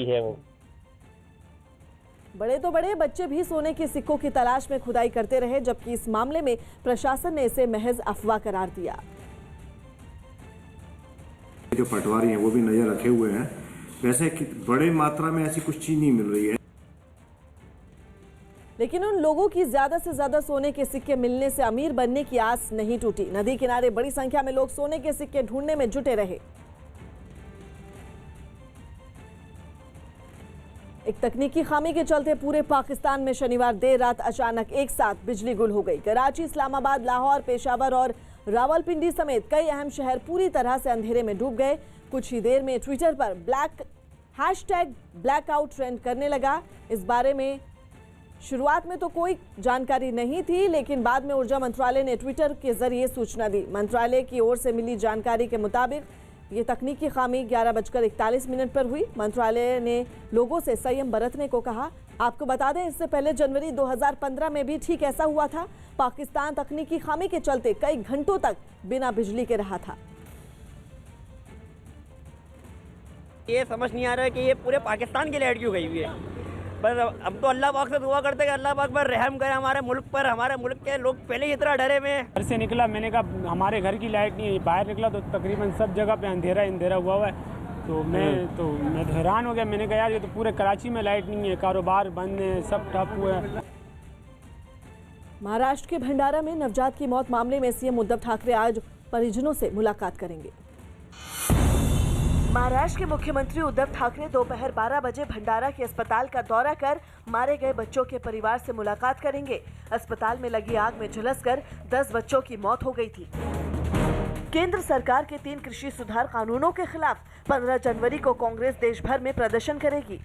है वो। बड़े तो बड़े, बच्चे भी सोने के सिक्कों की तलाश में खुदाई करते रहे, जबकि इस मामले में प्रशासन ने इसे महज अफवाह करार दिया। जो पटवारी हैं वो भी नजर रखे हुए हैं। वैसे बड़े मात्रा में ऐसी कुछ चीज नहीं मिल रही है, लेकिन उन लोगों की ज्यादा से ज्यादा सोने के सिक्के मिलने से अमीर बनने की आस नहीं टूटी। नदी किनारे बड़ी संख्या में लोग सोने के सिक्के ढूंढने में जुटे रहे। एक तकनीकी खामी के चलते पूरे पाकिस्तान में शनिवार देर रात अचानक एक साथ बिजली गुल हो गई। कराची, इस्लामाबाद, लाहौर, पेशावर और रावलपिंडी समेत कई अहम शहर पूरी तरह से अंधेरे में डूब गए। कुछ ही देर में ट्विटर पर #ब्लैकआउट ट्रेंड करने लगा। इस बारे में शुरुआत में तो कोई जानकारी नहीं थी, लेकिन बाद में ऊर्जा मंत्रालय ने ट्विटर के जरिए सूचना दी। मंत्रालय की ओर से मिली जानकारी के मुताबिक ये तकनीकी खामी 11:41 पर हुई। मंत्रालय ने लोगों से संयम बरतने को कहा। आपको बता दें, इससे पहले जनवरी 2015 में भी ठीक ऐसा हुआ था। पाकिस्तान तकनीकी खामी के चलते कई घंटों तक बिना बिजली के रहा था। ये समझ नहीं आ रहा है कि ये पूरे पाकिस्तान की लाइट क्यों गई हुई है। बस अब तो अल्लाह पाक से दुआ करते हैं कि अल्लाह पाक पर रहम करे हमारे मुल्क पर। हमारे मुल्क के लोग पहले ही इतना डरे में। घर से निकला, मैंने कहा हमारे घर की लाइट नहीं है। बाहर निकला तो तकरीबन सब जगह पे अंधेरा हुआ है। तो मैं हैरान हो गया। मैंने कहा यार ये तो पूरे कराची में लाइट नहीं है, कारोबार बंद है, सब ठप हुआ है। महाराष्ट्र के भंडारा में नवजात की मौत मामले में सीएम उद्धव ठाकरे आज परिजनों से मुलाकात करेंगे। महाराष्ट्र के मुख्यमंत्री उद्धव ठाकरे दोपहर 12 बजे भंडारा के अस्पताल का दौरा कर मारे गए बच्चों के परिवार से मुलाकात करेंगे। अस्पताल में लगी आग में झुलसकर 10 बच्चों की मौत हो गई थी। केंद्र सरकार के 3 कृषि सुधार कानूनों के खिलाफ 15 जनवरी को कांग्रेस देश भर में प्रदर्शन करेगी।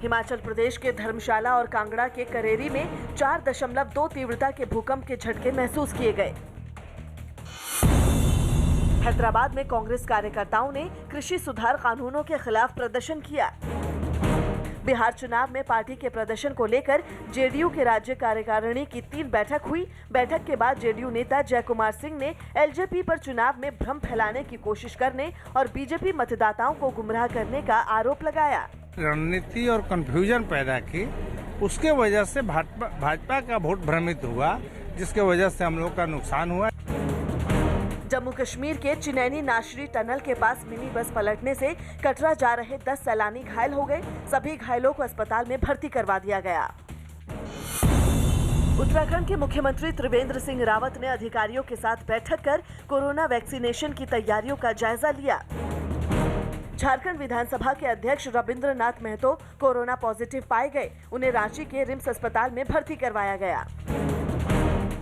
हिमाचल प्रदेश के धर्मशाला और कांगड़ा के करेरी में 4.2 तीव्रता के भूकंप के झटके महसूस किए गए। हैदराबाद में कांग्रेस कार्यकर्ताओं ने कृषि सुधार कानूनों के खिलाफ प्रदर्शन किया। बिहार चुनाव में पार्टी के प्रदर्शन को लेकर जेडीयू के राज्य कार्यकारिणी की 3 बैठक हुई। बैठक के बाद जेडीयू नेता जय कुमार सिंह ने एलजेपी पर चुनाव में भ्रम फैलाने की कोशिश करने और बीजेपी मतदाताओं को गुमराह करने का आरोप लगाया। रणनीति और कंफ्यूजन पैदा की, उसके वजह से भाजपा का वोट भ्रमित हुआ, जिसके वजह से हम लोग का नुकसान हुआ। जम्मू कश्मीर के चिनैनी नाशरी टनल के पास मिनी बस पलटने से कटरा जा रहे 10 सैलानी घायल हो गए। सभी घायलों को अस्पताल में भर्ती करवा दिया गया। उत्तराखंड के मुख्यमंत्री त्रिवेंद्र सिंह रावत ने अधिकारियों के साथ बैठक कर कोरोना वैक्सीनेशन की तैयारियों का जायजा लिया। झारखंड विधानसभा के अध्यक्ष रविंद्रनाथ महतो कोरोना पॉजिटिव पाए गए। उन्हें रांची के रिम्स अस्पताल में भर्ती करवाया गया।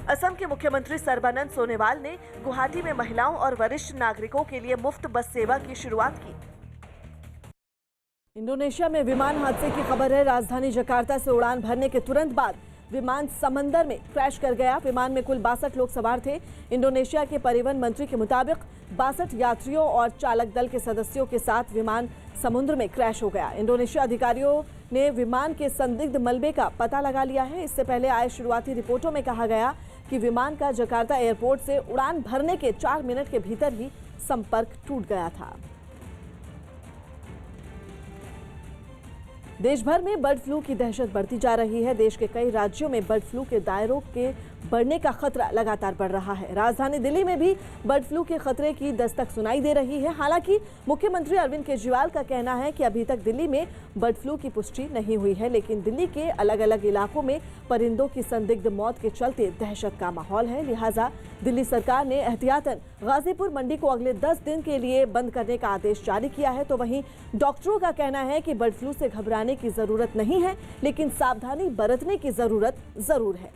असम के मुख्यमंत्री सर्बानंद सोनोवाल ने गुवाहाटी में महिलाओं और वरिष्ठ नागरिकों के लिए मुफ्त बस सेवा की शुरुआत की। इंडोनेशिया में विमान हादसे की खबर है। राजधानी जकार्ता से उड़ान भरने के तुरंत बाद विमान समंदर में क्रैश कर गया। विमान में कुल 62 लोग सवार थे। इंडोनेशिया के परिवहन मंत्री के मुताबिक 62 यात्रियों और चालक दल के सदस्यों के साथ विमान समुद्र में क्रैश हो गया। इंडोनेशिया अधिकारियों ने विमान के संदिग्ध मलबे का पता लगा लिया है। इससे पहले आए शुरुआती रिपोर्टों में कहा गया कि विमान का जकार्ता एयरपोर्ट से उड़ान भरने के 4 मिनट के भीतर ही संपर्क टूट गया था। देश भर में बर्ड फ्लू की दहशत बढ़ती जा रही है। देश के कई राज्यों में बर्ड फ्लू के दायरों के बढ़ने का खतरा लगातार बढ़ रहा है। राजधानी दिल्ली में भी बर्ड फ्लू के खतरे की दस्तक सुनाई दे रही है। हालांकि मुख्यमंत्री अरविंद केजरीवाल का कहना है कि अभी तक दिल्ली में बर्ड फ्लू की पुष्टि नहीं हुई है, लेकिन दिल्ली के अलग अलग इलाकों में परिंदों की संदिग्ध मौत के चलते दहशत का माहौल है। लिहाजा दिल्ली सरकार ने एहतियातन गाजीपुर मंडी को अगले 10 दिन के लिए बंद करने का आदेश जारी किया है। तो वहीं डॉक्टरों का कहना है कि बर्ड फ्लू से घबराने की जरूरत नहीं है, लेकिन सावधानी बरतने की जरूरत जरूर है।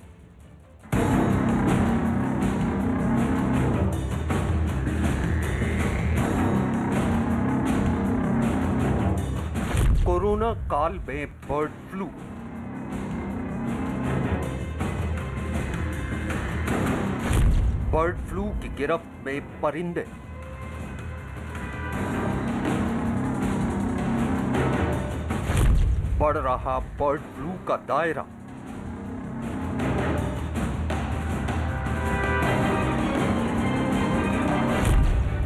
कोरोना काल में बर्ड फ्लू। बर्ड फ्लू की गिरफ्त में परिंदे। बढ़ रहा बर्ड फ्लू का दायरा।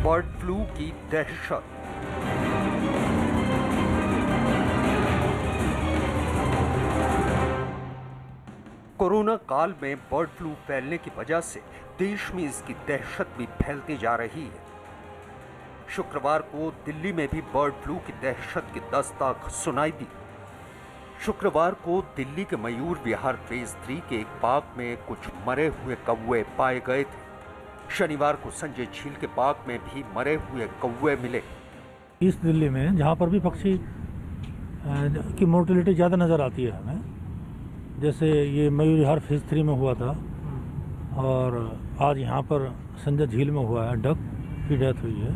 बर्ड फ्लू की दहशत। कोरोना काल में बर्ड फ्लू फैलने की वजह से देश में इसकी दहशत भी फैलती जा रही है। शुक्रवार को दिल्ली में भी बर्ड फ्लू की दहशत की दस्तक सुनाई दी। शुक्रवार को दिल्ली के मयूर विहार फेज 3 के एक बाग में कुछ मरे हुए कौवे पाए गए थे। शनिवार को संजय झील के बाग में भी मरे हुए कौवे मिले। ईस्ट दिल्ली में जहाँ पर भी पक्षी की मोर्टेलिटी ज़्यादा नज़र आती है हमें, जैसे ये मयूर विहार फेज 3 में हुआ था और आज यहाँ पर संजय झील में हुआ है, डक की डेथ हुई है।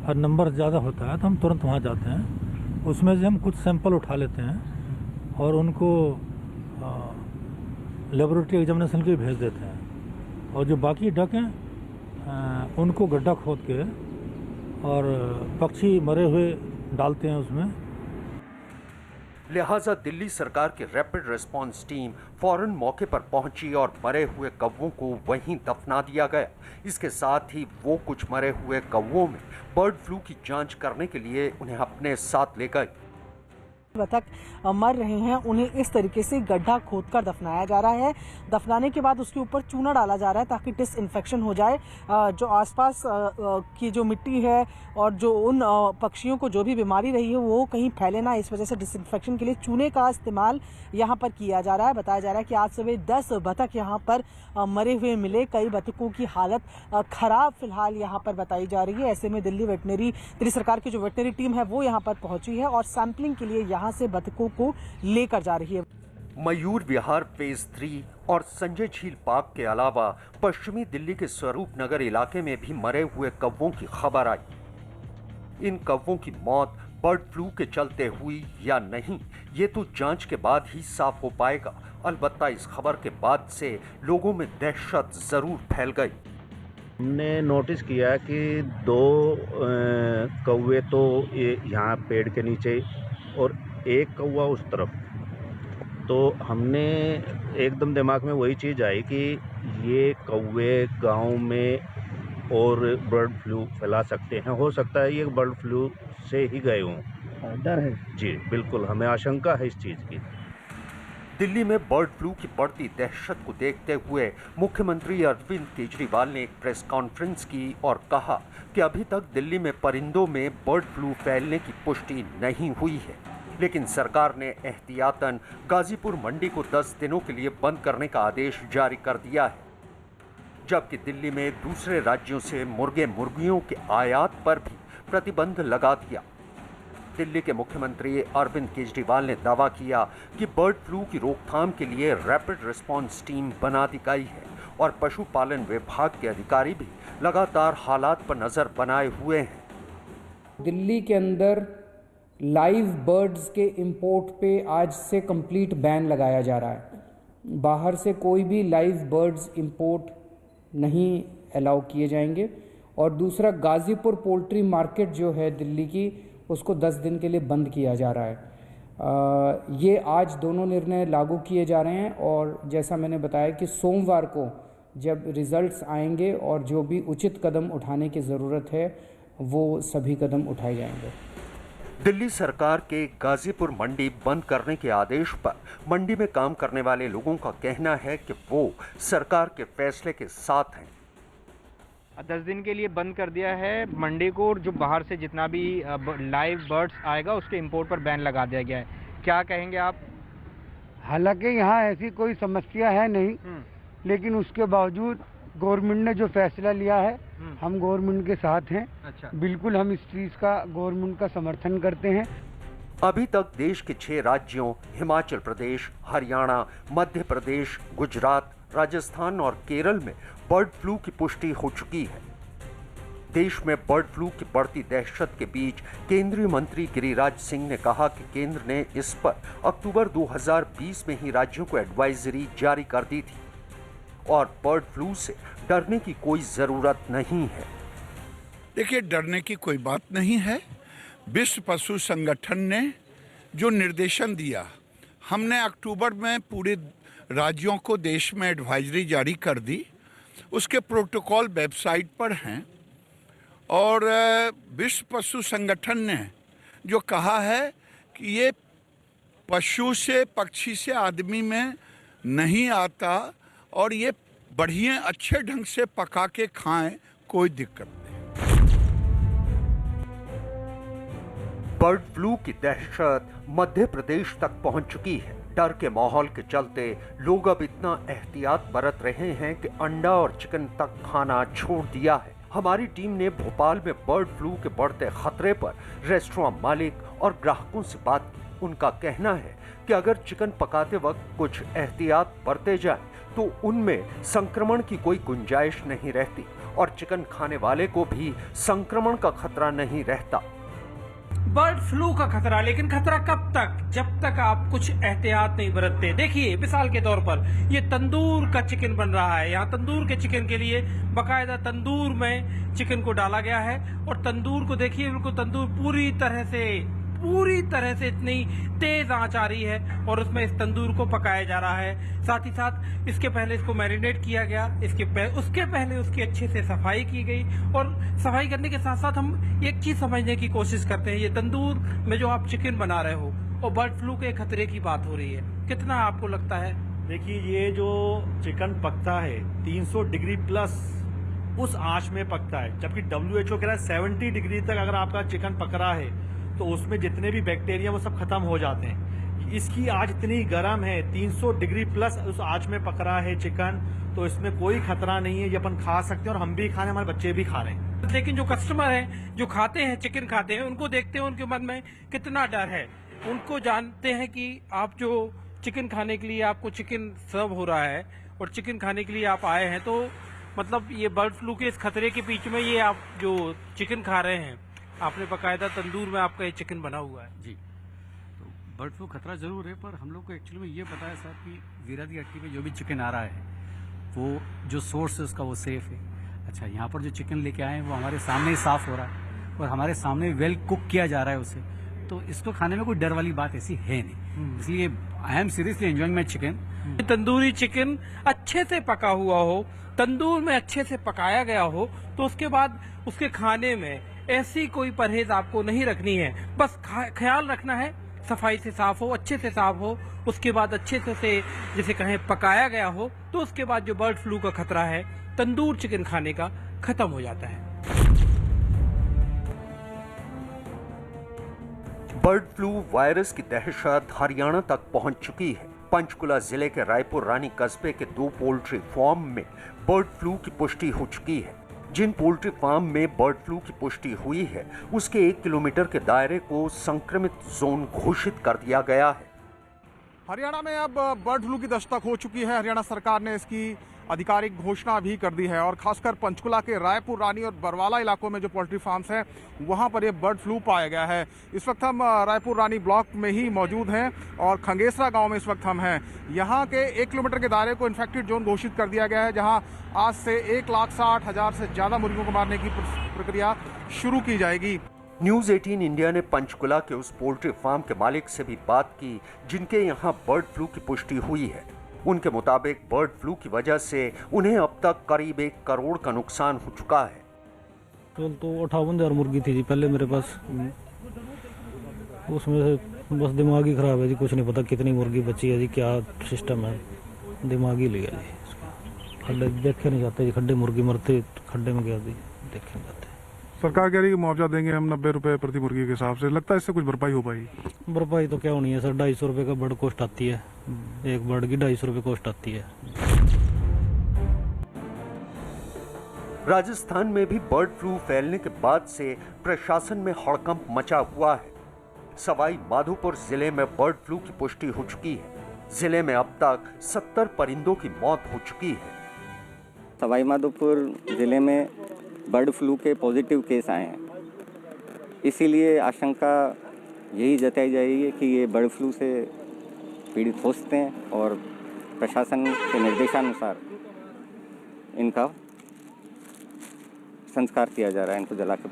और नंबर ज़्यादा होता है तो हम तुरंत वहाँ जाते हैं, उसमें से हम कुछ सैंपल उठा लेते हैं और उनको लेबोरेटरी एग्जामिनेशन के लिए भेज देते हैं। और जो बाकी डक हैं उनको गड्ढा खोद के और पक्षी मरे हुए डालते हैं उसमें। लिहाजा दिल्ली सरकार की रैपिड रिस्पांस टीम फौरन मौके पर पहुंची और मरे हुए कौवों को वहीं दफना दिया गया। इसके साथ ही वो कुछ मरे हुए कौवों में बर्ड फ्लू की जांच करने के लिए उन्हें अपने साथ ले गए। बतख मर रहे हैं, उन्हें इस तरीके से गड्ढा खोदकर दफनाया जा रहा है। दफनाने के बाद उसके ऊपर चूना डाला जा रहा है ताकि डिसइंफेक्शन हो जाए। जो आसपास की जो मिट्टी है और जो उन पक्षियों को जो भी बीमारी रही है वो कहीं फैले ना, इस वजह से डिसइंफेक्शन के लिए चूने का इस्तेमाल यहाँ पर किया जा रहा है। बताया जा रहा है कि आज सुबह 10 बतख यहाँ पर मरे हुए मिले। कई बतखों की हालत खराब फिलहाल यहाँ पर बताई जा रही है। ऐसे में दिल्ली सरकार की जो वेटनरी टीम है वो यहाँ पर पहुंची है और सैंपलिंग के लिए यहाँ से बतखों को लेकर जा रही है। मयूर विहार फेज 3 और संजय झील पार्क के अलावा पश्चिमी दिल्ली के स्वरूप नगर इलाके में भी मरे हुए कौवों की खबर आई। इन कौवों की मौत बर्ड फ्लू के चलते हुई या नहीं, ये तो जांच के बाद ही साफ हो पाएगा। अलबत्ता इस खबर के बाद से लोगों में दहशत जरूर फैल गई। हमने नोटिस किया कि 2 कौवे तो यहाँ पेड़ के नीचे और एक कौवा उस तरफ, तो हमने एकदम दिमाग में वही चीज़ आई कि ये कौवे गांव में और बर्ड फ्लू फैला सकते हैं। हो सकता है ये बर्ड फ्लू से ही गए हों। डर है जी, बिल्कुल हमें आशंका है इस चीज़ की। दिल्ली में बर्ड फ्लू की बढ़ती दहशत को देखते हुए मुख्यमंत्री अरविंद केजरीवाल ने एक प्रेस कॉन्फ्रेंस की और कहा कि अभी तक दिल्ली में परिंदों में बर्ड फ्लू फैलने की पुष्टि नहीं हुई है, लेकिन सरकार ने एहतियातन गाजीपुर मंडी को 10 दिनों के लिए बंद करने का आदेश जारी कर दिया है। जबकि दिल्ली में दूसरे राज्यों से मुर्गे मुर्गियों के आयात पर भी प्रतिबंध लगा दिया। दिल्ली के मुख्यमंत्री अरविंद केजरीवाल ने दावा किया कि बर्ड फ्लू की रोकथाम के लिए रैपिड रिस्पांस टीम बना दी गई है और पशुपालन विभाग के अधिकारी भी लगातार हालात पर नजर बनाए हुए हैं। दिल्ली के अंदर लाइव बर्ड्स के इंपोर्ट पे आज से कंप्लीट बैन लगाया जा रहा है। बाहर से कोई भी लाइव बर्ड्स इंपोर्ट नहीं अलाउ किए जाएंगे। और दूसरा, गाजीपुर पोल्ट्री मार्केट जो है दिल्ली की, उसको 10 दिन के लिए बंद किया जा रहा है। ये आज दोनों निर्णय लागू किए जा रहे हैं और जैसा मैंने बताया कि सोमवार को जब रिजल्ट्स आएंगे और जो भी उचित कदम उठाने की ज़रूरत है वो सभी कदम उठाए जाएंगे। दिल्ली सरकार के गाजीपुर मंडी बंद करने के आदेश पर मंडी में काम करने वाले लोगों का कहना है कि वो सरकार के फैसले के साथ हैं। 10 दिन के लिए बंद कर दिया है मंडी को, और जो बाहर से जितना भी लाइव बर्ड्स आएगा उसके इंपोर्ट पर बैन लगा दिया गया है। क्या कहेंगे आप? हालांकि यहाँ ऐसी कोई समस्या है नहीं, लेकिन उसके बावजूद गवर्नमेंट ने जो फैसला लिया है हम गवर्नमेंट के साथ हैं। अच्छा। बिल्कुल हम इस चीज़ का गवर्नमेंट का समर्थन करते हैं। अभी तक देश के 6 राज्यों हिमाचल प्रदेश, हरियाणा, मध्य प्रदेश, गुजरात, राजस्थान और केरल में बर्ड फ्लू की पुष्टि हो चुकी है। देश में बर्ड फ्लू की बढ़ती दहशत के बीच केंद्रीय मंत्री गिरिराज सिंह ने कहा कि केंद्र ने इस पर अक्टूबर 2020 में ही राज्यों को एडवाइजरी जारी कर दी थी और बर्ड फ्लू से डरने की कोई जरूरत नहीं है। देखिए, डरने की कोई बात नहीं है। विश्व पशु संगठन ने जो निर्देशन दिया, हमने अक्टूबर में पूरे राज्यों को देश में एडवाइजरी जारी कर दी। उसके प्रोटोकॉल वेबसाइट पर हैं और विश्व पशु संगठन ने जो कहा है कि ये पशु से, पक्षी से आदमी में नहीं आता और ये बढ़िया अच्छे ढंग से पका के खाएं, कोई दिक्कत नहीं। बर्ड फ्लू की दहशत मध्य प्रदेश तक पहुंच चुकी है। डर के माहौल के चलते लोग अब इतना एहतियात बरत रहे हैं कि अंडा और चिकन तक खाना छोड़ दिया है। हमारी टीम ने भोपाल में बर्ड फ्लू के बढ़ते खतरे पर रेस्टोरेंट मालिक और ग्राहकों से बात की। उनका कहना है कि अगर चिकन पकाते वक्त कुछ एहतियात बरते जाए तो उनमें संक्रमण की कोई गुंजाइश नहीं रहती और चिकन खाने वाले को भी संक्रमण का खतरा नहीं रहता। बर्ड फ्लू का खतरा, लेकिन खतरा कब तक? जब तक आप कुछ एहतियात नहीं बरतते। देखिए, मिसाल के तौर पर ये तंदूर का चिकन बन रहा है। यहाँ तंदूर के चिकन के लिए बकायदा तंदूर में चिकन को डाला गया है और तंदूर को देखिए, बिल्कुल तंदूर पूरी तरह से इतनी तेज आंच आ रही है और उसमें इस तंदूर को पकाया जा रहा है। साथ ही साथ इसके पहले इसको मैरिनेट किया गया, उसके पहले उसकी अच्छे से सफाई की गई। और सफाई करने के साथ साथ हम एक चीज समझने की कोशिश करते हैं, ये तंदूर में जो आप चिकन बना रहे हो और बर्ड फ्लू के खतरे की बात हो रही है, कितना आपको लगता है? देखिए, ये जो चिकन पकता है 300 डिग्री प्लस उस आंच में पकता है, जबकि WHO कह रहा है 70 डिग्री तक अगर आपका चिकन पक रहा है तो उसमें जितने भी बैक्टीरिया वो सब खत्म हो जाते हैं। इसकी आंच इतनी गर्म है, 300 डिग्री प्लस उस आंच में पक रहा है चिकन, तो इसमें कोई खतरा नहीं है, ये अपन खा सकते हैं और हम भी खा रहे हैं, हमारे बच्चे भी खा रहे हैं। लेकिन जो कस्टमर हैं, जो खाते हैं, चिकन खाते हैं, उनको देखते हैं उनके मन में कितना डर है। उनको जानते हैं कि आप जो चिकन खाने के लिए आपको चिकन सर्व हो रहा है और चिकन खाने के लिए आप आए हैं, तो मतलब ये बर्ड फ्लू के इस खतरे के बीच में ये आप जो चिकन खा रहे हैं, आपने बकायदा तंदूर में आपका ये चिकन बना हुआ है। जी, तो बर्ड फ्लू खतरा जरूर है, पर हम लोग को एक्चुअली में ये पता है साहब कि वीरादी हट्टी में जो भी चिकन आ रहा है वो जो सोर्स है उसका वो सेफ है। अच्छा, यहाँ पर जो चिकन लेके आए हैं वो हमारे सामने ही साफ हो रहा है और हमारे सामने वेल कुक किया जा रहा है उसे, तो इसको खाने में कोई डर वाली बात ऐसी है नहीं। इसलिए I am seriously enjoying my chicken. Tandoori chicken अच्छे से पका हुआ हो, तंदूर में अच्छे से पकाया गया हो, तो उसके बाद उसके खाने में ऐसी कोई परहेज आपको नहीं रखनी है। बस ख्याल रखना है सफाई से साफ हो, अच्छे से साफ हो, उसके बाद अच्छे से जैसे कहें पकाया गया हो, तो उसके बाद जो बर्ड फ्लू का खतरा है तंदूर चिकन खाने का खत्म हो जाता है। बर्ड फ्लू वायरस की दहशत हरियाणा तक पहुंच चुकी है। पंचकुला जिले के रायपुर रानी कस्बे के 2 पोल्ट्री फार्म में बर्ड फ्लू की पुष्टि हो चुकी है। जिन पोल्ट्री फार्म में बर्ड फ्लू की पुष्टि हुई है उसके 1 किलोमीटर के दायरे को संक्रमित जोन घोषित कर दिया गया है। हरियाणा में अब बर्ड फ्लू की दस्तक हो चुकी है। हरियाणा सरकार ने इसकी आधिकारिक घोषणा भी कर दी है और खासकर पंचकुला के रायपुर रानी और बरवाला इलाकों में जो पोल्ट्री फार्म्स हैं वहां पर ये बर्ड फ्लू पाया गया है। इस वक्त हम रायपुर रानी ब्लॉक में ही मौजूद हैं और खंगेसरा गांव में इस वक्त हम हैं। यहां के 1 किलोमीटर के दायरे को इन्फेक्टेड जोन घोषित कर दिया गया है, जहां आज से 1,60,000 से ज्यादा मुर्गियों को मारने की प्रक्रिया शुरू की जाएगी। न्यूज 18 इंडिया ने पंचकुला के उस पोल्ट्री फार्म के मालिक से भी बात की जिनके यहाँ बर्ड फ्लू की पुष्टि हुई है। उनके मुताबिक बर्ड फ्लू की वजह से उन्हें अब तक करीब 1 करोड़ का नुकसान हो चुका है। तो 58,000 मुर्गी थी जी पहले मेरे पास, उसमें से बस दिमाग ही खराब है जी, कुछ नहीं पता कितनी मुर्गी बची है जी, क्या सिस्टम है, दिमाग ही ले गया जी। खड्डे देखे नहीं जाते जी, खड्डे मुर्गी मरते खड्डे में गया जी, देखे नहीं जाते। सरकार कह रही है कि मुआवजा देंगे हम 90 रुपए प्रति मुर्गी के हिसाब से, लगता है इससे कुछ भरपाई हो पाएगी? भरपाई तो क्या होनी है सर, 250 रुपये का बर्ड कॉस्ट आती है, एक बर्ड की 250 रुपये कॉस्ट आती है। राजस्थान में भी बर्ड फ्लू फैलने के बाद से प्रशासन में हड़कंप मचा हुआ है। सवाई माधोपुर जिले में बर्ड फ्लू की पुष्टि हो चुकी है। जिले में अब तक 70 परिंदों की मौत हो चुकी है। सवाई माधोपुर जिले में बर्ड फ्लू के पॉजिटिव केस आए हैं, इसीलिए आशंका यही जताई जा रही है कि ये बर्ड फ्लू से पीड़ित हो सकते हैं और प्रशासन के निर्देशानुसार इनका संस्कार किया जा रहा है, इनको जलाकर।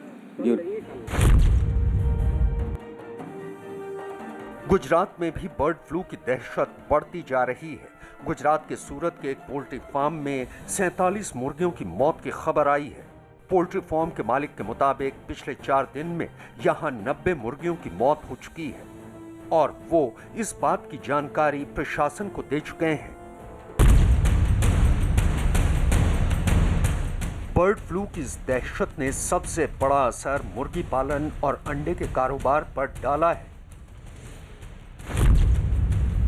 गुजरात में भी बर्ड फ्लू की दहशत बढ़ती जा रही है। गुजरात के सूरत के एक पोल्ट्री फार्म में 47 मुर्गियों की मौत की खबर आई है। पोल्ट्री फार्म के मालिक के मुताबिक पिछले 4 दिन में यहां 90 मुर्गियों की मौत हो चुकी है और वो इस बात की जानकारी प्रशासन को दे चुके हैं। बर्ड फ्लू की इस दहशत ने सबसे बड़ा असर मुर्गी पालन और अंडे के कारोबार पर डाला है।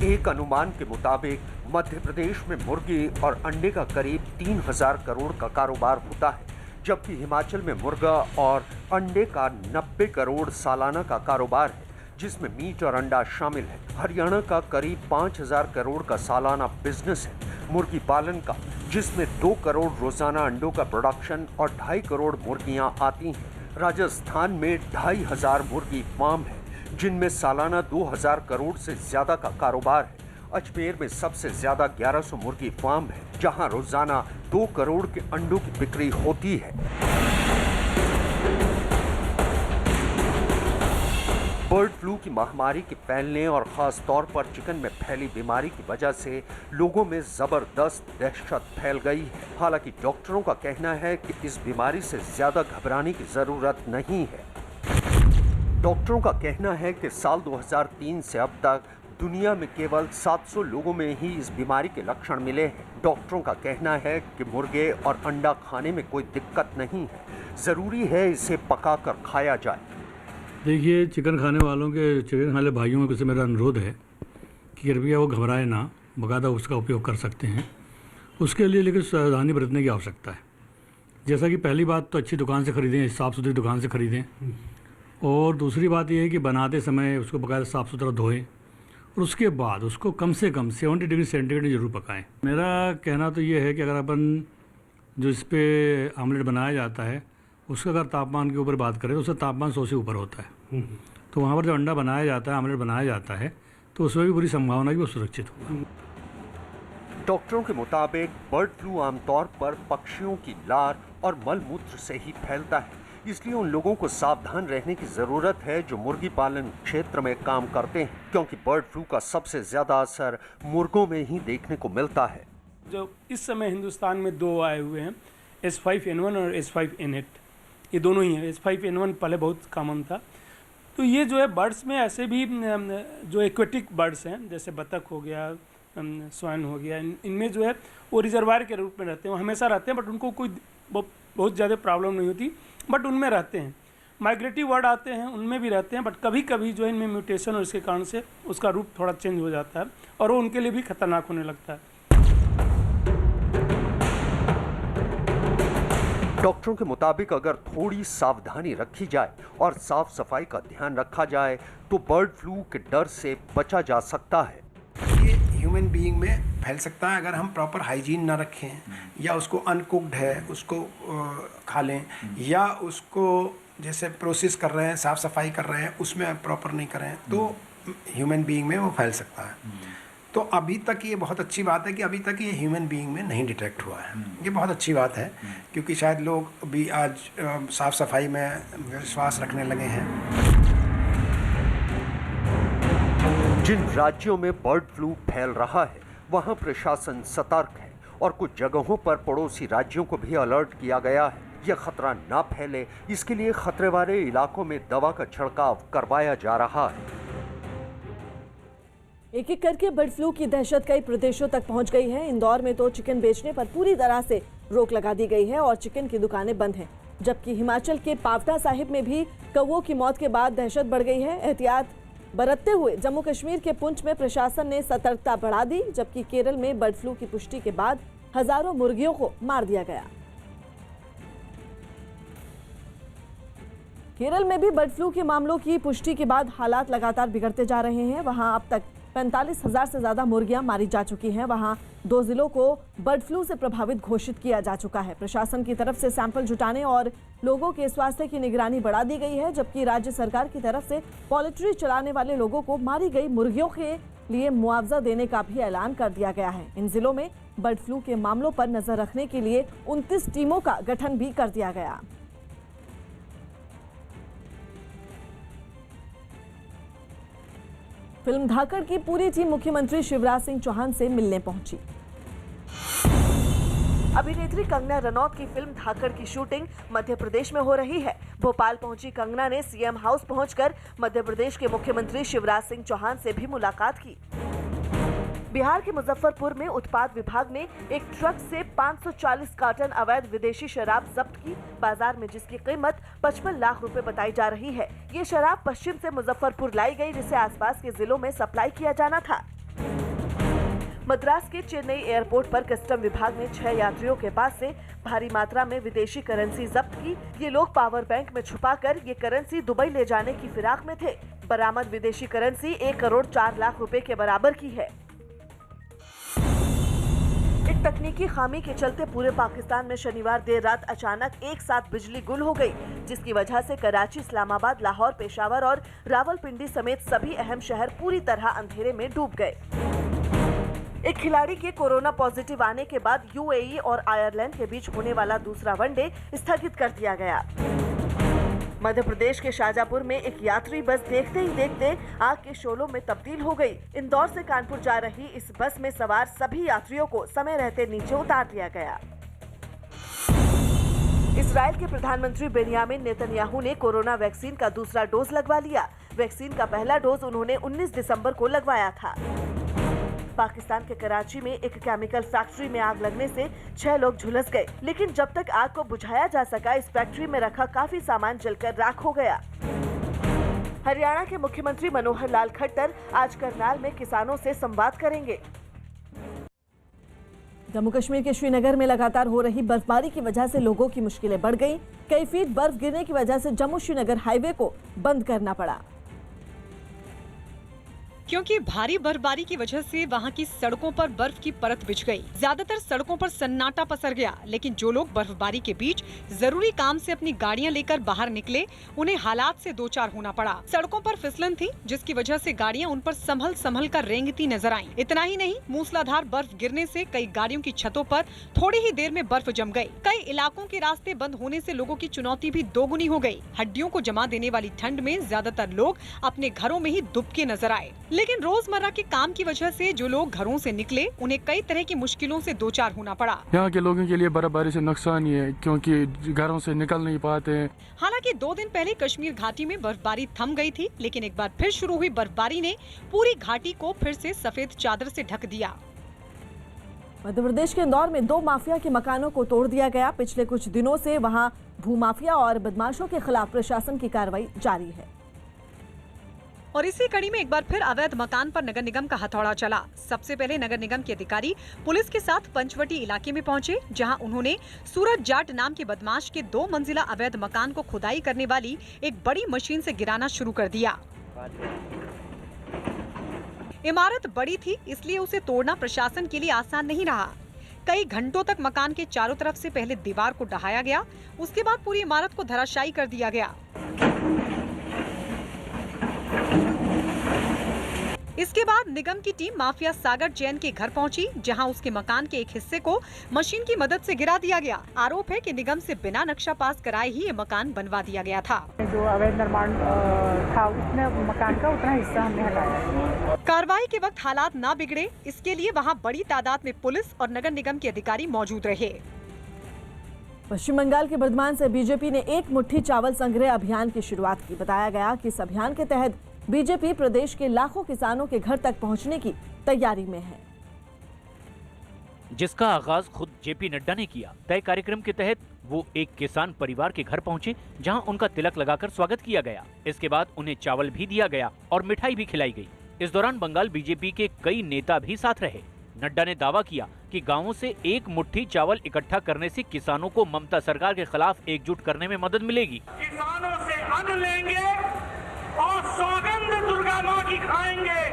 एक अनुमान के मुताबिक मध्य प्रदेश में मुर्गी और अंडे का करीब 3000 करोड़ का कारोबार होता है, जबकि हिमाचल में मुर्गा और अंडे का 90 करोड़ सालाना का कारोबार है, जिसमें मीट और अंडा शामिल है। हरियाणा का करीब 5000 करोड़ का सालाना बिजनेस है मुर्गी पालन का, जिसमें 2 करोड़ रोजाना अंडों का प्रोडक्शन और 2.5 करोड़ मुर्गियां आती हैं। राजस्थान में 2500 मुर्गी फार्म है, जिनमें सालाना 2000 करोड़ से ज्यादा का कारोबार है। अजमेर में सबसे ज्यादा 1100 मुर्गी फार्म है, जहां रोजाना 2 करोड़ के अंडों की बिक्री होती है। बर्ड फ्लू की महामारी के फैलने और खास तौर पर चिकन में फैली बीमारी की वजह से लोगों में जबरदस्त दहशत फैल गई है। हालांकि डॉक्टरों का कहना है कि इस बीमारी से ज्यादा घबराने की जरूरत नहीं है। डॉक्टरों का कहना है कि साल 2003 से अब तक दुनिया में केवल 700 लोगों में ही इस बीमारी के लक्षण मिले हैं। डॉक्टरों का कहना है कि मुर्गे और अंडा खाने में कोई दिक्कत नहीं है, जरूरी है इसे पकाकर खाया जाए। देखिए, चिकन खाने वालों के, चिकन खाने भाइयों को मेरा अनुरोध है कि कृपया वो घबराए ना, बाकायदा उसका उपयोग कर सकते हैं। उसके लिए लेकिन सावधानी बरतने की आवश्यकता है। जैसा कि पहली बात तो अच्छी दुकान से ख़रीदें, साफ़ सुथरी दुकान से ख़रीदें, और दूसरी बात यह है कि बनाते समय उसको बाकायदा साफ़ सुथरा धोएं और उसके बाद उसको कम से कम 70 डिग्री सेंटीग्रेड में ज़रूर पकाएं। मेरा कहना तो ये है कि अगर अपन जो इस पर आमलेट बनाया जाता है उसका अगर तापमान के ऊपर बात करें तो उसका तापमान 100 से ऊपर होता है, तो वहाँ पर जो अंडा बनाया जाता है, आमलेट बनाया जाता है, तो उसमें भी पूरी संभावना है कि वो सुरक्षित होगा। डॉक्टरों के मुताबिक बर्ड फ्लू आमतौर पर पक्षियों की लार और मलमूत्र से ही फैलता है, इसलिए उन लोगों को सावधान रहने की ज़रूरत है जो मुर्गी पालन क्षेत्र में काम करते हैं, क्योंकि बर्ड फ्लू का सबसे ज़्यादा असर मुर्गों में ही देखने को मिलता है। जो इस समय हिंदुस्तान में 2 आए हुए हैं, H5N1 और H5N8, ये दोनों ही हैं। H5N1 पहले बहुत कॉमन था। तो ये जो है बर्ड्स में ऐसे भी जो एक्वेटिक बर्ड्स हैं, जैसे बतख हो गया, स्वाइन हो गया, इनमें जो है वो रिजर्वायर के रूप में रहते हैं, वो हमेशा रहते हैं, बट उनको कोई बहुत ज़्यादा प्रॉब्लम नहीं होती, बट उनमें रहते हैं। माइग्रेटिव बर्ड आते हैं, उनमें भी रहते हैं, बट कभी कभी जो है इनमें म्यूटेशन और इसके कारण से उसका रूप थोड़ा चेंज हो जाता है और वो उनके लिए भी खतरनाक होने लगता है। डॉक्टरों के मुताबिक अगर थोड़ी सावधानी रखी जाए और साफ सफाई का ध्यान रखा जाए तो बर्ड फ्लू के डर से बचा जा सकता है। ये ह्यूमन बीइंग में फैल सकता है अगर हम प्रॉपर हाइजीन ना रखें, या उसको अनकुक्ड है उसको खा लें, या उसको जैसे प्रोसेस कर रहे हैं, साफ सफाई कर रहे हैं, उसमें प्रॉपर नहीं करें, तो ह्यूमन बीइंग में वो फैल सकता है। तो अभी तक ये बहुत अच्छी बात है कि अभी तक ये ह्यूमन बीइंग में नहीं डिटेक्ट हुआ है। ये बहुत अच्छी बात है, क्योंकि शायद लोग भी आज साफ सफाई में विश्वास रखने लगे हैं। जिन राज्यों में बर्ड फ्लू फैल रहा है वहां प्रशासन सतर्क है और कुछ जगहों पर पड़ोसी राज्यों को भी अलर्ट किया गया है। यह खतरा ना फैले इसके लिए खतरे वाले इलाकों में दवा का छिड़काव करवाया जा रहा है। एक एक करके बर्ड फ्लू की दहशत कई प्रदेशों तक पहुंच गई है। इंदौर में तो चिकन बेचने पर पूरी तरह से रोक लगा दी गई है और चिकन की दुकानें बंद हैं, जबकि हिमाचल के पावटा साहिब में भी कौवों की मौत के बाद दहशत बढ़ गई है। एहतियात बरतते हुए जम्मू कश्मीर के पुंछ में प्रशासन ने सतर्कता बढ़ा दी, जबकि केरल में बर्ड फ्लू की पुष्टि के बाद हजारों मुर्गियों को मार दिया गया। केरल में भी बर्ड फ्लू के मामलों की पुष्टि के बाद हालात लगातार बिगड़ते जा रहे हैं। वहां अब तक 45,000 से ज्यादा मुर्गियां मारी जा चुकी हैं। वहां 2 जिलों को बर्ड फ्लू से प्रभावित घोषित किया जा चुका है। प्रशासन की तरफ से सैंपल जुटाने और लोगों के स्वास्थ्य की निगरानी बढ़ा दी गई है, जबकि राज्य सरकार की तरफ से पोल्ट्री चलाने वाले लोगों को मारी गई मुर्गियों के लिए मुआवजा देने का भी ऐलान कर दिया गया है। इन जिलों में बर्ड फ्लू के मामलों पर नजर रखने के लिए 29 टीमों का गठन भी कर दिया गया। फिल्म धाकड़ की पूरी टीम मुख्यमंत्री शिवराज सिंह चौहान से मिलने पहुंची। अभिनेत्री कंगना रनौत की फिल्म धाकड़ की शूटिंग मध्य प्रदेश में हो रही है। भोपाल पहुंची कंगना ने सीएम हाउस पहुंचकर मध्य प्रदेश के मुख्यमंत्री शिवराज सिंह चौहान से भी मुलाकात की। बिहार के मुजफ्फरपुर में उत्पाद विभाग ने एक ट्रक से 540 कार्टन अवैध विदेशी शराब जब्त की। बाजार में जिसकी कीमत 55 लाख रुपए बताई जा रही है। ये शराब पश्चिम से मुजफ्फरपुर लाई गई, जिसे आसपास के जिलों में सप्लाई किया जाना था। मद्रास के चेन्नई एयरपोर्ट पर कस्टम विभाग ने 6 यात्रियों के पास से भारी मात्रा में विदेशी करेंसी जब्त की। ये लोग पावर बैंक में छुपाकर ये करेंसी दुबई ले जाने की फिराक में थे। बरामद विदेशी करेंसी 1 करोड़ 4 लाख रुपए के बराबर की है। एक तकनीकी खामी के चलते पूरे पाकिस्तान में शनिवार देर रात अचानक एक साथ बिजली गुल हो गई, जिसकी वजह से कराची, इस्लामाबाद, लाहौर, पेशावर और रावलपिंडी समेत सभी अहम शहर पूरी तरह अंधेरे में डूब गए। एक खिलाड़ी के कोरोना पॉजिटिव आने के बाद यूएई और आयरलैंड के बीच होने वाला दूसरा वनडे स्थगित कर दिया गया। मध्य प्रदेश के शाजापुर में एक यात्री बस देखते ही देखते आग के शोलों में तब्दील हो गई। इंदौर से कानपुर जा रही इस बस में सवार सभी यात्रियों को समय रहते नीचे उतार दिया गया। इजराइल के प्रधानमंत्री बेंयामिन नेतन्याहू ने कोरोना वैक्सीन का दूसरा डोज लगवा लिया। वैक्सीन का पहला डोज उन्होंने 19 दिसंबर को लगवाया था। पाकिस्तान के कराची में एक केमिकल फैक्ट्री में आग लगने से 6 लोग झुलस गए, लेकिन जब तक आग को बुझाया जा सका, इस फैक्ट्री में रखा काफी सामान जलकर राख हो गया। हरियाणा के मुख्यमंत्री मनोहर लाल खट्टर आज करनाल में किसानों से संवाद करेंगे। जम्मू कश्मीर के श्रीनगर में लगातार हो रही बर्फबारी की वजह से लोगों की मुश्किलें बढ़ गईं। कई फीट बर्फ गिरने की वजह से जम्मू श्रीनगर हाईवे को बंद करना पड़ा, क्योंकि भारी बर्फबारी की वजह से वहां की सड़कों पर बर्फ की परत बिछ गई। ज्यादातर सड़कों पर सन्नाटा पसर गया, लेकिन जो लोग बर्फबारी के बीच जरूरी काम से अपनी गाड़ियां लेकर बाहर निकले, उन्हें हालात से दो चार होना पड़ा। सड़कों पर फिसलन थी, जिसकी वजह से गाड़ियां उन पर संभल कर रेंगती नजर आईं। इतना ही नहीं, मूसलाधार बर्फ गिरने से कई गाड़ियों की छतों पर थोड़ी ही देर में बर्फ जम गई। कई इलाकों के रास्ते बंद होने से लोगों की चुनौती भी दोगुनी हो गई। हड्डियों को जमा देने वाली ठंड में ज्यादातर लोग अपने घरों में ही दुबके नजर आए, लेकिन रोजमर्रा के काम की वजह से जो लोग घरों से निकले, उन्हें कई तरह की मुश्किलों से दो चार होना पड़ा। यहाँ के लोगों के लिए बर्फबारी से नुकसान ही है, क्योंकि घरों से निकल नहीं पाते हैं। हालांकि 2 दिन पहले कश्मीर घाटी में बर्फबारी थम गई थी, लेकिन एक बार फिर शुरू हुई बर्फबारी ने पूरी घाटी को फिर से सफेद चादर से ढक दिया। मध्य प्रदेश के इंदौर में 2 माफिया के मकानों को तोड़ दिया गया। पिछले कुछ दिनों से वहां भूमाफिया और बदमाशों के खिलाफ प्रशासन की कार्रवाई जारी है। और इसी कड़ी में एक बार फिर अवैध मकान पर नगर निगम का हथौड़ा चला। सबसे पहले नगर निगम के अधिकारी पुलिस के साथ पंचवटी इलाके में पहुंचे, जहां उन्होंने सूरज जाट नाम के बदमाश के 2 मंजिला अवैध मकान को खुदाई करने वाली एक बड़ी मशीन से गिराना शुरू कर दिया। इमारत बड़ी थी, इसलिए उसे तोड़ना प्रशासन के लिए आसान नहीं रहा। कई घंटों तक मकान के चारों तरफ से पहले दीवार को ढहाया गया, उसके बाद पूरी इमारत को धराशायी कर दिया गया। इसके बाद निगम की टीम माफिया सागर जैन के घर पहुंची, जहां उसके मकान के एक हिस्से को मशीन की मदद से गिरा दिया गया। आरोप है कि निगम से बिना नक्शा पास कराए ही ये मकान बनवा दिया गया था। जो अवैध निर्माण था, उसने मकान का उतना हिस्सा हमने हटाया। कार्रवाई के वक्त हालात न बिगड़े, इसके लिए वहां बड़ी तादाद में पुलिस और नगर निगम के अधिकारी मौजूद रहे। पश्चिम बंगाल के बर्धमान से बीजेपी ने एक मुट्ठी चावल संग्रह अभियान की शुरुआत की। बताया गया कि इस अभियान के तहत बीजेपी प्रदेश के लाखों किसानों के घर तक पहुंचने की तैयारी में है, जिसका आगाज खुद जेपी नड्डा ने किया। तय कार्यक्रम के तहत वो एक किसान परिवार के घर पहुंचे, जहां उनका तिलक लगाकर स्वागत किया गया। इसके बाद उन्हें चावल भी दिया गया और मिठाई भी खिलाई गई। इस दौरान बंगाल बीजेपी के कई नेता भी साथ रहे। नड्डा ने दावा किया कि गांवों से एक मुट्ठी चावल इकट्ठा करने से किसानों को ममता सरकार के खिलाफ एकजुट करने में मदद मिलेगी। किसानों से अन्न लेंगे और सौगंध दुर्गा माँ की खाएंगे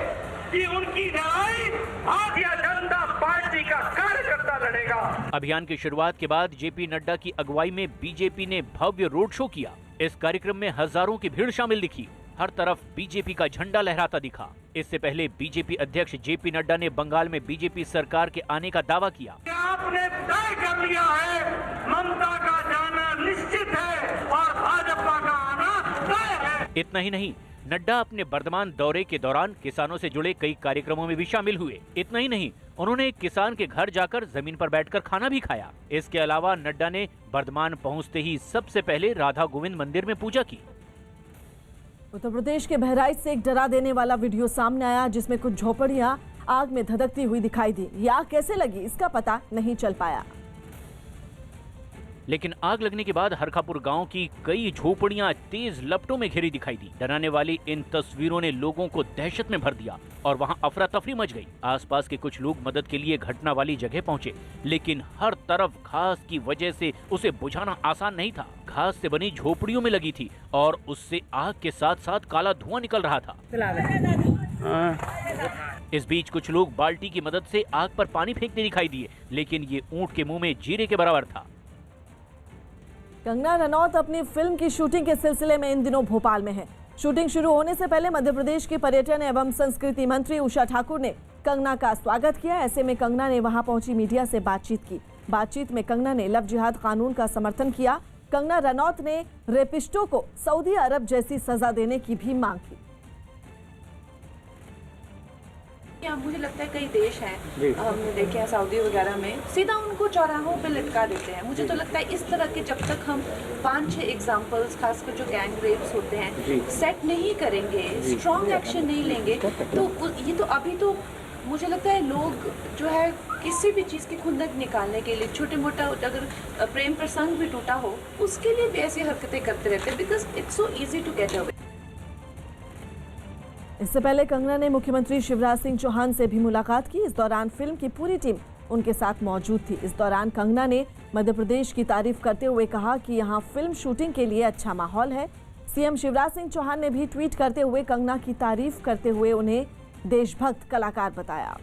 कि उनकी लड़ाई भारतीय जनता पार्टी का कार्यकर्ता लड़ेगा। अभियान की शुरुआत के बाद जेपी नड्डा की अगुवाई में बीजेपी ने भव्य रोड शो किया। इस कार्यक्रम में हजारों की भीड़ शामिल दिखी। हर तरफ बीजेपी का झंडा लहराता दिखा। इससे पहले बीजेपी अध्यक्ष जेपी नड्डा ने बंगाल में बीजेपी सरकार के आने का दावा किया। आपने तय कर लिया है, ममता का जाना निश्चित है और भाजपा का आना तय है। इतना ही नहीं, नड्डा अपने बर्धमान दौरे के दौरान किसानों से जुड़े कई कार्यक्रमों में भी शामिल हुए। इतना ही नहीं, उन्होंने एक किसान के घर जाकर जमीन पर बैठकर खाना भी खाया। इसके अलावा नड्डा ने बर्धमान पहुंचते ही सबसे पहले राधा गोविंद मंदिर में पूजा की। उत्तर प्रदेश के बहराइच से एक डरा देने वाला वीडियो सामने आया, जिसमें कुछ झोपड़ियां आग में धधकती हुई दिखाई दी। ये आग कैसे लगी इसका पता नहीं चल पाया। लेकिन आग लगने के बाद हरखापुर गांव की कई झोपड़ियां तेज लपटों में घिरी दिखाई दी। डराने वाली इन तस्वीरों ने लोगों को दहशत में भर दिया और वहां अफरा तफरी मच गई। आसपास के कुछ लोग मदद के लिए घटना वाली जगह पहुंचे, लेकिन हर तरफ घास की वजह से उसे बुझाना आसान नहीं था। घास से बनी झोपड़ियों में लगी थी और उससे आग के साथ साथ काला धुआं निकल रहा था। इस बीच कुछ लोग बाल्टी की मदद से आग पर पानी फेंकते दिखाई दिए, लेकिन ये ऊंट के मुंह में जीरे के बराबर था। कंगना रनौत अपनी फिल्म की शूटिंग के सिलसिले में इन दिनों भोपाल में है। शूटिंग शुरू होने से पहले मध्य प्रदेश की पर्यटन एवं संस्कृति मंत्री उषा ठाकुर ने कंगना का स्वागत किया। ऐसे में कंगना ने वहां पहुंची मीडिया से बातचीत की। बातचीत में कंगना ने लव जिहाद कानून का समर्थन किया। कंगना रनौत ने रेपिस्टों को सऊदी अरब जैसी सजा देने की भी मांग की। मुझे लगता है कई देश हैं, हमने देखे हैं सऊदी वगैरह में, सीधा उनको चौराहों पे लटका देते हैं। मुझे तो लगता है इस तरह के जब तक हम 5-6 एग्जांपल्स खासकर जो गैंग रेप्स होते हैं सेट नहीं करेंगे, स्ट्रॉन्ग एक्शन नहीं लेंगे, तो ये तो अभी तो मुझे लगता है लोग जो है किसी भी चीज़ की खुंदक निकालने के लिए, छोटे मोटा अगर प्रेम प्रसंग भी टूटा हो उसके लिए भी ऐसी हरकतें करते रहते हैं, because it's so easy to get away. इससे पहले कंगना ने मुख्यमंत्री शिवराज सिंह चौहान से भी मुलाकात की। इस दौरान फिल्म की पूरी टीम उनके साथ मौजूद थी। इस दौरान कंगना ने मध्य प्रदेश की तारीफ करते हुए कहा कि यहां फिल्म शूटिंग के लिए अच्छा माहौल है। सीएम शिवराज सिंह चौहान ने भी ट्वीट करते हुए कंगना की तारीफ करते हुए उन्हें देशभक्त कलाकार बताया।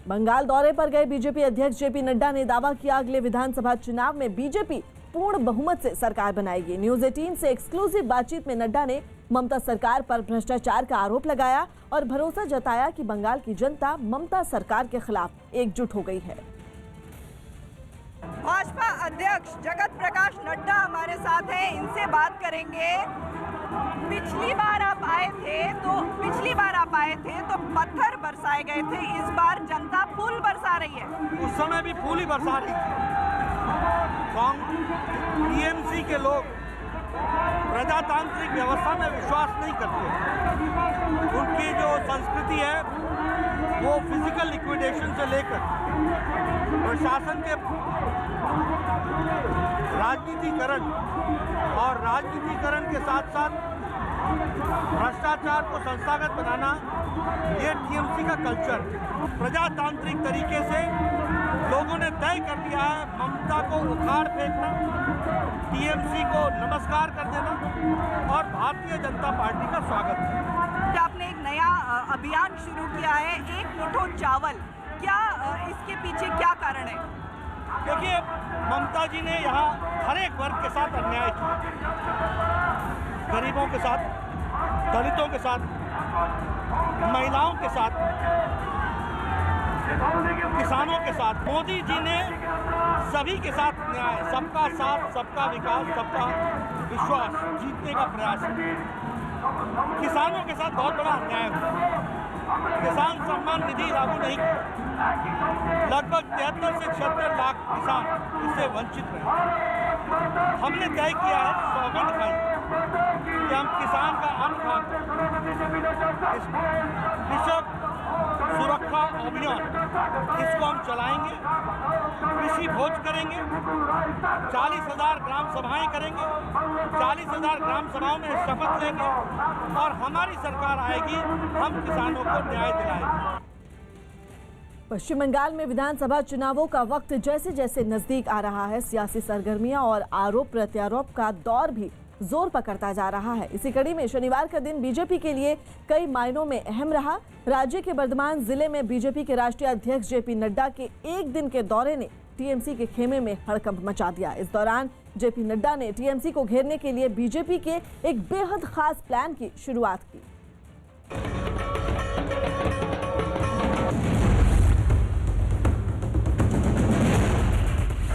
बंगाल दौरे पर गए बीजेपी अध्यक्ष जेपी नड्डा ने दावा किया अगले विधानसभा चुनाव में बीजेपी पूर्ण बहुमत से सरकार बनाएगी। न्यूज 18 से एक्सक्लूसिव बातचीत में नड्डा ने ममता सरकार पर भ्रष्टाचार का आरोप लगाया और भरोसा जताया कि बंगाल की जनता ममता सरकार के खिलाफ एकजुट हो गई है। भाजपा अध्यक्ष जगत प्रकाश नड्डा हमारे साथ हैं, इनसे बात करेंगे। पिछली बार आप आए थे तो पत्थर बरसाए गए थे, इस बार जनता फूल बरसा रही है। उस समय भी फूल ही बरसा रही थी। टीएमसी के लोग प्रजातांत्रिक व्यवस्था में विश्वास नहीं करते। उनकी जो संस्कृति है वो फिजिकल लिक्विडेशन से लेकर प्रशासन के राजनीतिकरण और राजनीतिकरण के साथ साथ भ्रष्टाचार को संस्थागत बनाना, ये टीएमसी का कल्चर। प्रजातांत्रिक तरीके से लोगों ने तय कर लिया है ममता को उखाड़ फेंकना, टीएमसी को नमस्कार कर देना और भारतीय जनता पार्टी का स्वागत है। आपने एक नया अभियान शुरू किया है, एक मुठो चावल, क्या इसके पीछे क्या कारण है? देखिए, ममता जी ने यहाँ हर एक वर्ग के साथ अन्याय किया, गरीबों के साथ, दलितों के साथ, महिलाओं के साथ, किसानों के साथ। मोदी जी ने सभी के साथ न्याय, सबका साथ, सबका विकास, सबका विश्वास जीतने का प्रयास किया। किसानों के साथ बहुत बड़ा अन्याय हुआ, किसान सम्मान निधि लागू नहीं की, लगभग 73 से 76 लाख किसान इससे वंचित रहे। हमने तय किया है, सौगंध खाई कि हम किसान का अन्न खाकर कृषक सुरक्षा अभियान इसको हम चलाएंगे, कृषि भोज करेंगे, 40,000 ग्राम सभाएं करेंगे, 40,000 ग्राम सभाओं में शपथ लेंगे और हमारी सरकार आएगी, हम किसानों को न्याय दिलाएंगे। पश्चिम बंगाल में विधानसभा चुनावों का वक्त जैसे जैसे नजदीक आ रहा है, सियासी सरगर्मियां और आरोप प्रत्यारोप का दौर भी जोर पकड़ता जा रहा है। इसी कड़ी में शनिवार का दिन बीजेपी के लिए कई मायनों में अहम रहा। राज्य के बर्धमान जिले में बीजेपी के राष्ट्रीय अध्यक्ष जेपी नड्डा के एक दिन के दौरे ने टीएमसी के खेमे में हड़कंप मचा दिया। इस दौरान जेपी नड्डा ने टीएमसी को घेरने के लिए बीजेपी के एक बेहद खास प्लान की शुरुआत की।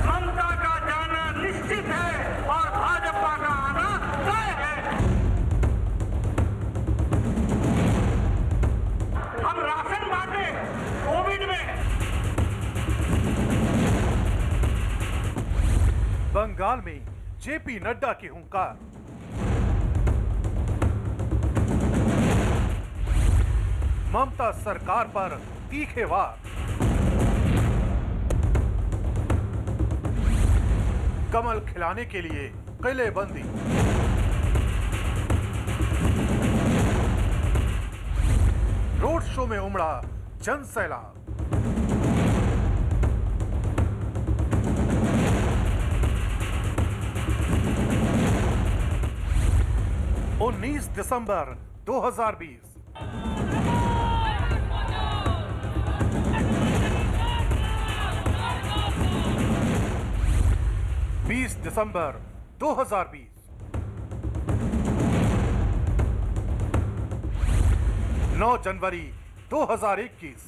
ममता का जाना निश्चित है और भाजपा का आना तय है। हम राशन बांटे कोविड में। बंगाल में जेपी नड्डा की हुंकार। ममता सरकार पर तीखे वार। कमल खिलाने के लिए किलेबंदी। रोड शो में उमड़ा जन सैलाब। दिसंबर 2020 20 दिसंबर 2020 9 जनवरी 2021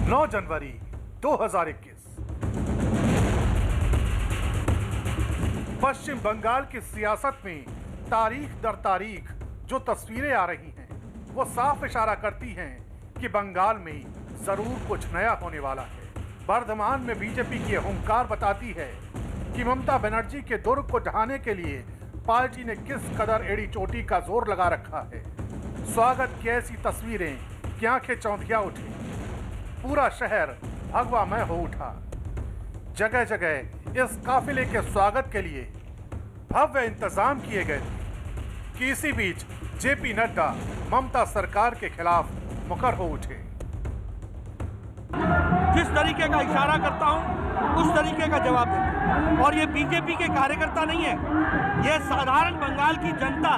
9 जनवरी 2021 पश्चिम बंगाल की सियासत में तारीख दर तारीख जो तस्वीरें आ रही हैं वो साफ इशारा करती हैं कि बंगाल में जरूर कुछ नया होने वाला है। वर्धमान में बीजेपी की हुंकार बताती है कि ममता बनर्जी के दुर्ग को ढहाने के लिए पार्टी ने किस कदर एड़ी चोटी का जोर लगा रखा है। स्वागत की ऐसी तस्वीरें कि आंखें चौंधिया उठी। पूरा शहर भगवामय हो उठा। जगह जगह इस काफिले के स्वागत के लिए भव्य इंतजाम किए गए थे कि इसी बीच जेपी नड्डा ममता सरकार के खिलाफ मुखर हो उठे। जिस तरीके का इशारा करता हूं उस तरीके का जवाब देते। और ये बीजेपी के कार्यकर्ता नहीं है, ये साधारण बंगाल की जनता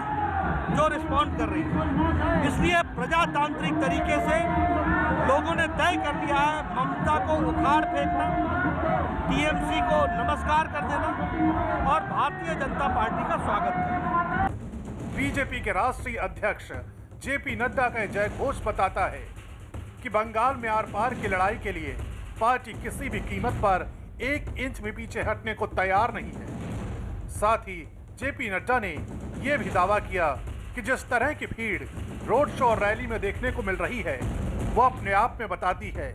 जो रिस्पॉन्ड कर रही है। इसलिए प्रजातांत्रिक तरीके से लोगों ने तय कर लिया है ममता को उखाड़ फेंकना, टीएमसी को नमस्कार कर देना और भारतीय जनता पार्टी का स्वागत करना। बीजेपी के राष्ट्रीय अध्यक्ष जेपी नड्डा का जय घोष बताता है कि बंगाल में आर पार की लड़ाई के लिए पार्टी किसी भी कीमत पर 1 इंच भी पीछे हटने को तैयार नहीं है। साथ ही जेपी नड्डा ने यह भी दावा किया कि जिस तरह की भीड़ रोड शो और रैली में देखने को मिल रही है वो अपने आप में बताती है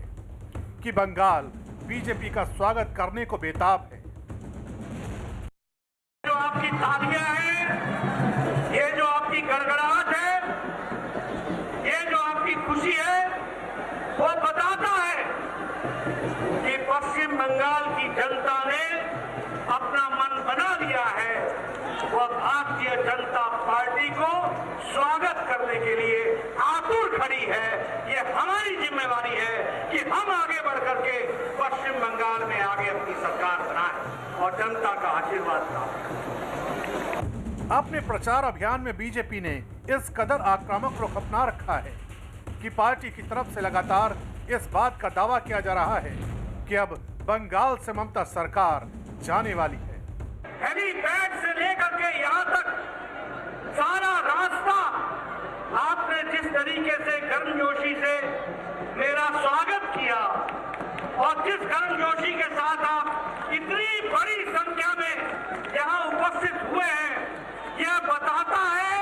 कि बंगाल बीजेपी का स्वागत करने को बेताब है। जो आपकी तालियां हैं, ये जो आपकी गड़गड़ाहट है, ये जो आपकी खुशी है, वो बताता है कि पश्चिम बंगाल की जनता ने अपना मन बना लिया है। वो भारतीय जनता पार्टी को स्वागत करने के लिए आतुर खड़ी है। ये हमारी जिम्मेवारी है कि हम आगे बढ़ करके पश्चिम बंगाल में आगे अपनी सरकार बनाएं और जनता का आशीर्वाद प्राप्त। अपने प्रचार अभियान में बीजेपी ने इस कदर आक्रामक रुख अपना रखा है कि पार्टी की तरफ से लगातार इस बात का दावा किया जा रहा है कि अब बंगाल से ममता सरकार जाने वाली है। हेलीपैड से लेकर के यहाँ तक सारा रास्ता आपने जिस तरीके से गर्मजोशी से मेरा स्वागत किया और जिस गर्मजोशी के साथ आप इतनी बड़ी संख्या में यहाँ उपस्थित हुए हैं, यह बताता है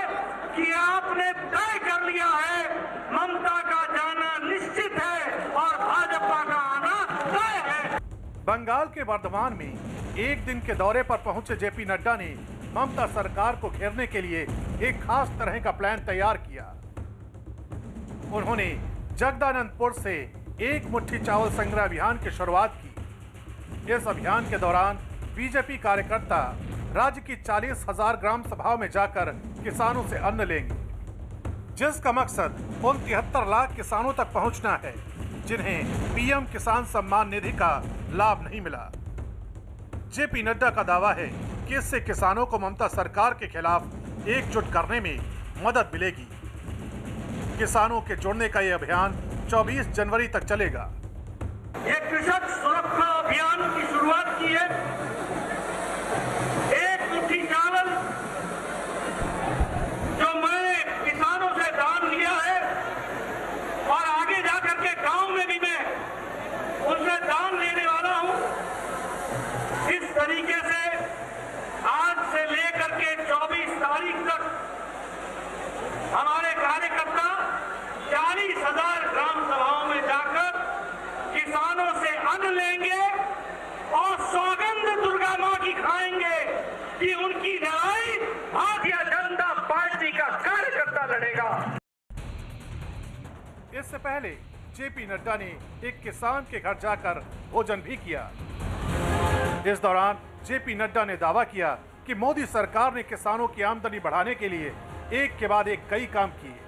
कि आपने तय कर लिया है ममता का जाना निश्चित है और भाजपा का आना तय है। बंगाल के वर्धमान में एक दिन के दौरे पर पहुंचे जेपी नड्डा ने ममता सरकार को घेरने के लिए एक खास तरह का प्लान तैयार किया। उन्होंने जगदानंदपुर से एक मुट्ठी चावल संग्रह अभियान की शुरुआत की। इस अभियान के दौरान बीजेपी कार्यकर्ता राज्य की 40,000 ग्राम सभाओं में जाकर किसानों से अन्न लेंगे, जिसका मकसद उन 73 लाख किसानों तक पहुंचना है जिन्हें पीएम किसान सम्मान निधि का लाभ नहीं मिला। जेपी नड्डा का दावा है कि इससे किसानों को ममता सरकार के खिलाफ एकजुट करने में मदद मिलेगी। किसानों के जुड़ने का यह अभियान 24 जनवरी तक चलेगा। ये कृषक सुरक्षा अभियान की शुरुआत की है। एक मुट्ठी चावल जो मैंने किसानों से दान लिया है और आगे जाकर के गांव में भी मैं उनसे दान लेने वाला हूं। इस तरीके से आज से लेकर के 24 तारीख तक हमारे कार्यकर्ता 40,000 ग्राम सभाओं में जाकर किसानों से अन्न लेंगे और सौगंध इससे पहले जेपी नड्डा ने एक किसान के घर जाकर भोजन भी किया। इस दौरान जेपी नड्डा ने दावा किया कि मोदी सरकार ने किसानों की आमदनी बढ़ाने के लिए एक के बाद एक कई काम किए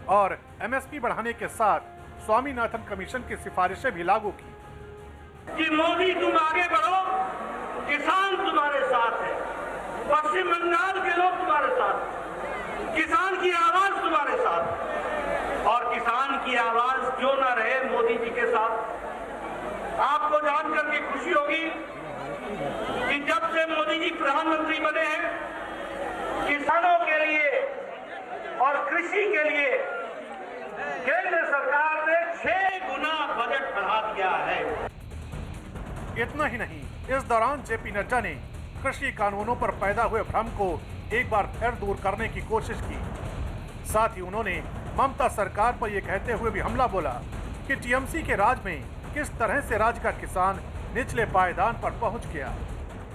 और एमएसपी बढ़ाने के साथ स्वामीनाथन कमीशन की सिफारिशें भी लागू की। कि मोदी तुम आगे बढ़ो, किसान तुम्हारे साथ है, पश्चिम बंगाल के लोग तुम्हारे साथ, किसान की आवाज तुम्हारे साथ, और किसान की आवाज क्यों ना रहे मोदी जी के साथ। आपको जानकर के खुशी होगी कि जब से मोदी जी प्रधानमंत्री बने हैं, किसानों के लिए और कृषि के लिए केंद्र सरकार ने 6 गुना बजट बढ़ा दिया है। इतना ही नहीं, इस दौरान जेपी नड्डा ने कृषि कानूनों पर पैदा हुए भ्रम को एक बार फिर दूर करने की कोशिश की। साथ ही उन्होंने ममता सरकार पर यह कहते हुए भी हमला बोला कि टीएमसी के राज में किस तरह से राज्य का किसान निचले पायदान पर पहुंच गया।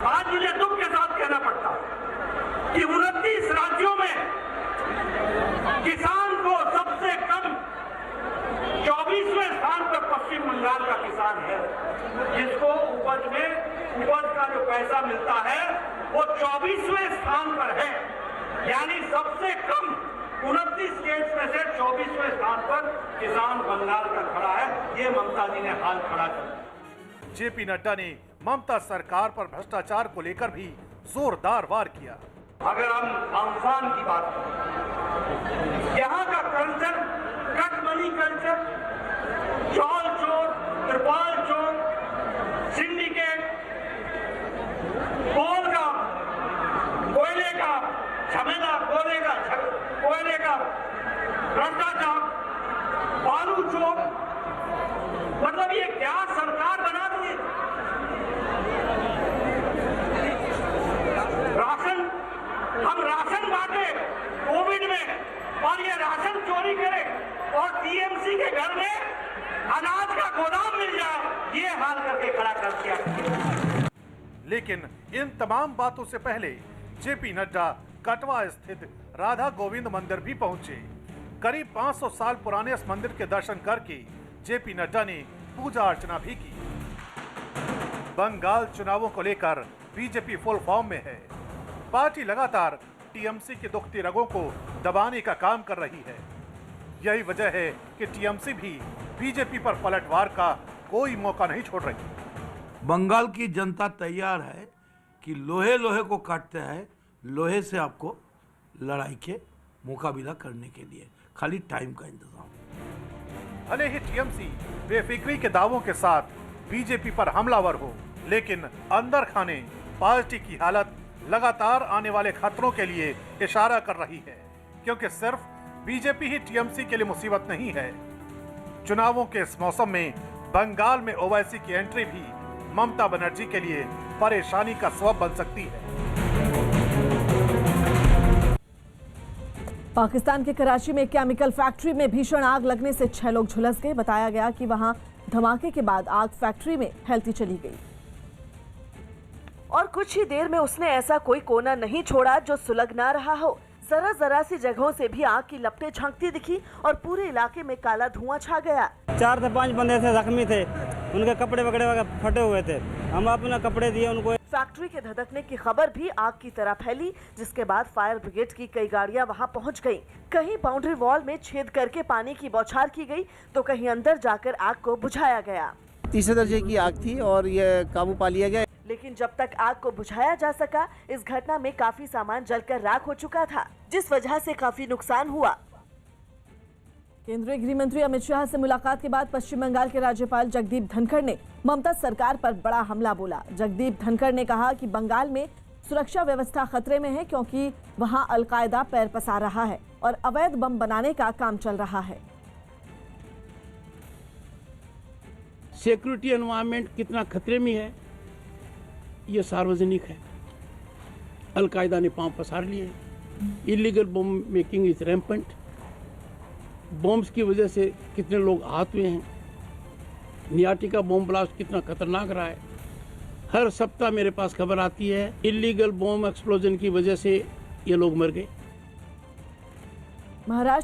आज मुझे दुख के साथ कहना पड़ता कि 29 राज्यों में किसान को सबसे कम 24वें स्थान पर पश्चिम बंगाल का किसान है, जिसको उपज का जो पैसा मिलता है वो 24वें स्थान पर है। यानी सबसे कम 29 स्टेट्स में से 24वें स्थान पर किसान बंगाल का खड़ा है। ये ममता जी ने हाल खड़ा कर दिया। जेपी नड्डा ने ममता सरकार पर भ्रष्टाचार को लेकर भी जोरदार वार किया। अगर हम अम्फान की बात करें, यहाँ का कल्चर कट मनी कल्चर, चौल चोर, त्रिपाल चोर, सिंडिकेट, कोल का, कोयले का, झमेला कोयले का भ्रष्टाचार, बालू चोर, मतलब ये क्या सरकार बना दी। हम राशन बांटे कोविड में और ये राशन चोरी करे और टीएमसी के घर में अनाज का गोदाम मिल जाए, ये हाल करके खड़ा कर दिया। लेकिन इन तमाम बातों से पहले जेपी नड्डा कटवा स्थित राधा गोविंद मंदिर भी पहुंचे। करीब 500 साल पुराने इस मंदिर के दर्शन करके जेपी नड्डा ने पूजा अर्चना भी की। बंगाल चुनावों को लेकर बीजेपी फुल फॉर्म में है। पार्टी लगातार टीएमसी की दुखती रगों को दबाने का काम कर रही है। यही वजह है कि टीएमसी भी बीजेपी पर पलटवार का कोई मौका नहीं छोड़ रही। बंगाल की जनता तैयार है कि लोहे लोहे को काटते हैं, लोहे से आपको लड़ाई के मुकाबला करने के लिए खाली टाइम का इंतजाम। भले ही टीएमसी बेफिक्री के दावों के साथ बीजेपी पर हमलावर हो, लेकिन अंदर खाने पार्टी की हालत लगातार आने वाले खतरों के लिए इशारा कर रही है, क्योंकि सिर्फ बीजेपी ही टीएमसी के लिए मुसीबत नहीं है। चुनावों के इस मौसम में बंगाल में ओवैसी की एंट्री भी ममता बनर्जी के लिए परेशानी का सबब बन सकती है। पाकिस्तान के कराची में केमिकल फैक्ट्री में भीषण आग लगने से 6 लोग झुलस गए। बताया गया कि वहां धमाके के बाद आग फैक्ट्री में फैलती चली गई और कुछ ही देर में उसने ऐसा कोई कोना नहीं छोड़ा जो सुलग ना रहा हो। जरा जरा सी जगहों से भी आग की लपटें झांकती दिखी और पूरे इलाके में काला धुआं छा गया। 4 से 5 बंदे थे, जख्मी थे, उनके कपड़े वगैरह फटे हुए थे। हम अपने कपड़े दिए उनको। फैक्ट्री के धधकने की खबर भी आग की तरह फैली, जिसके बाद फायर ब्रिगेड की कई गाड़ियां वहां पहुंच गईं। कहीं बाउंड्री वॉल में छेद करके पानी की बौछार की गई तो कहीं अंदर जाकर आग को बुझाया गया। तीसरे दर्जे की आग थी और ये काबू पा लिया गया। लेकिन जब तक आग को बुझाया जा सका, इस घटना में काफी सामान जलकर राख हो चुका था, जिस वजह से काफी नुकसान हुआ। केंद्रीय गृह मंत्री अमित शाह से मुलाकात के बाद पश्चिम बंगाल के राज्यपाल जगदीप धनखड़ ने ममता सरकार पर बड़ा हमला बोला। जगदीप धनखड़ ने कहा कि बंगाल में सुरक्षा व्यवस्था खतरे में है, क्योंकि वहां अलकायदा पैर पसार रहा है और अवैध बम बनाने का काम चल रहा है। सिक्योरिटी एनवायरनमेंट कितना खतरे में है ये सार्वजनिक है। अलकायदा ने पांव पसार लिए। Illegal bomb making is rampant. Bombs की वजह से कितने लोग आहत हुए हैं। नियाटी का बॉम्ब ब्लास्ट कितना खतरनाक रहा है। हर सप्ताह मेरे पास खबर आती है इलीगल बॉम्ब एक्सप्लोजन की वजह से ये लोग मर गए। महाराष्ट्र